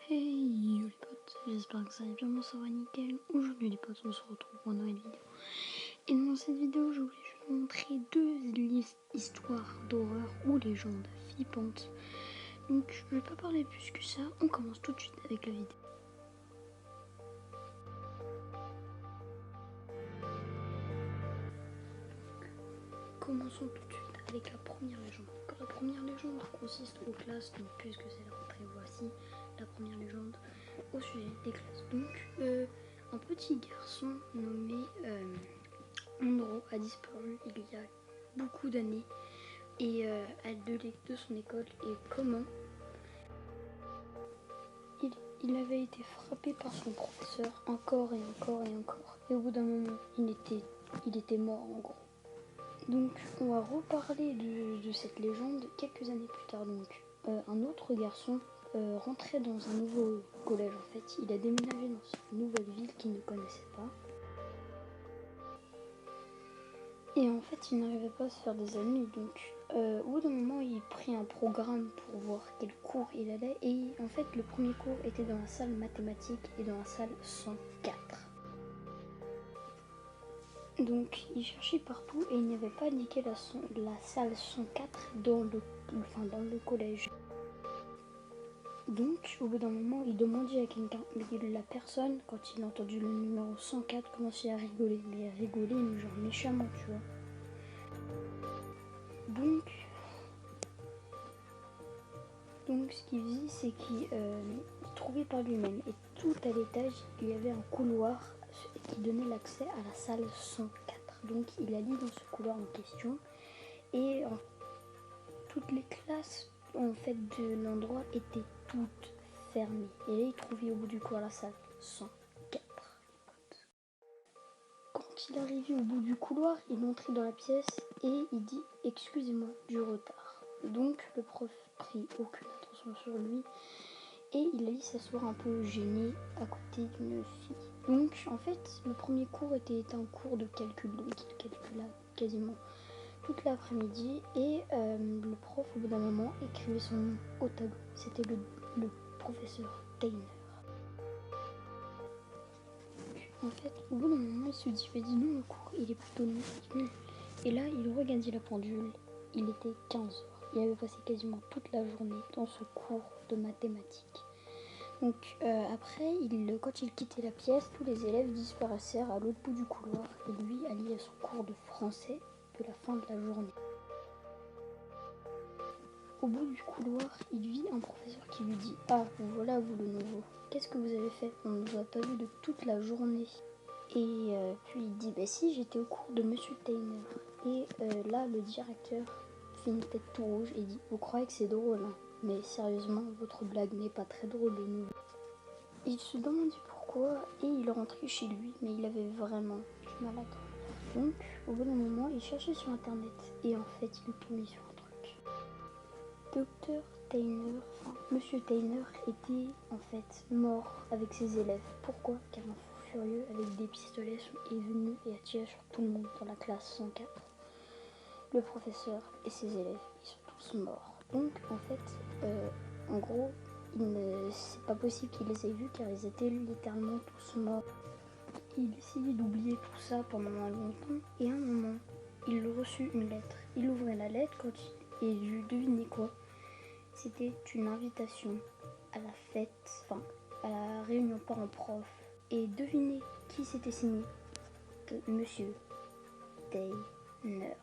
Hey yo les potes, j'espère que ça va bien, moi ça va nickel. Aujourd'hui les potes, on se retrouve pour une nouvelle vidéo. Et dans cette vidéo, je voulais juste vous montrer deux histoires d'horreur ou légendes flippantes. Donc je vais pas parler plus que ça, on commence tout de suite avec la vidéo. Commençons tout de suite avec la première légende. La première légende consiste aux classes, donc puisque c'est la rentrée, voici la première légende au sujet des classes. Donc un petit garçon nommé Andrew a disparu il y a beaucoup d'années et de son école. Et comment il avait été frappé par son professeur encore et encore et encore. Et au bout d'un moment, il était mort en gros. Donc on va reparler de cette légende quelques années plus tard. Donc un autre garçon rentrait dans un nouveau collège en fait. Il a déménagé dans une nouvelle ville qu'il ne connaissait pas. Et en fait il n'arrivait pas à se faire des amis. Donc au bout d'un moment il prit un programme pour voir quel cours il allait. Et en fait le premier cours était dans la salle mathématiques et dans la salle 104. Donc il cherchait partout et il n'y avait pas indiqué la salle 104 dans le collège. Donc au bout d'un moment il demandait à quelqu'un, mais la personne quand il a entendu le numéro 104 commençait à rigoler, mais à rigoler mais genre méchamment tu vois. Donc ce qu'il faisait c'est qu'il trouvait par lui-même et tout à l'étage il y avait un couloir qui donnait l'accès à la salle 104. Donc il allait dans ce couloir en question et toutes les classes en fait de l'endroit étaient toutes fermées. Et là il trouvait au bout du couloir la salle 104. Quand il arrivait au bout du couloir, il entrait dans la pièce et il dit « Excusez-moi du retard ». Donc le prof prit aucune attention sur lui et il allait s'asseoir un peu gêné à côté d'une fille. Donc en fait le premier cours était un cours de calcul, donc il calcula quasiment toute l'après-midi et le prof au bout d'un moment écrivait son nom au tableau. C'était le professeur Taylor. En fait au bout d'un moment il se dit non, le cours il est plutôt nul. Et là il regardait la pendule, il était 15h. Il avait passé quasiment toute la journée dans ce cours de mathématiques. Donc après, quand il quittait la pièce, tous les élèves disparaissèrent à l'autre bout du couloir et lui allait à son cours de français de la fin de la journée. Au bout du couloir, il vit un professeur qui lui dit « Ah, voilà vous le nouveau. Qu'est-ce que vous avez fait? On ne vous a pas vu de toute la journée. » Et puis il dit « Bah si, j'étais au cours de Monsieur Taylor. » Et là, le directeur fait une tête tout rouge et dit « Vous croyez que c'est drôle, hein? Mais sérieusement, votre blague n'est pas très drôle, le nouveau. » Il se demandait pourquoi et il rentrait chez lui, mais il avait vraiment du mal à dormir. Donc, au bout d'un moment, il cherchait sur internet et en fait, il tombait sur un truc. Dr Taylor, Monsieur Taylor était en fait mort avec ses élèves. Pourquoi? Car un fou furieux avec des pistolets est venu et a tiré sur tout le monde dans la classe 104. Le professeur et ses élèves, ils sont tous morts. Donc, en fait, en gros, c'est pas possible qu'il les ait vus car ils étaient littéralement tous morts. Il essayait d'oublier tout ça pendant un longtemps et à un moment, il reçut une lettre. Il ouvrait la lettre et devinez quoi? C'était une invitation à la fête, à la réunion parents-prof. Et devinez qui s'était signé? Monsieur Taylor.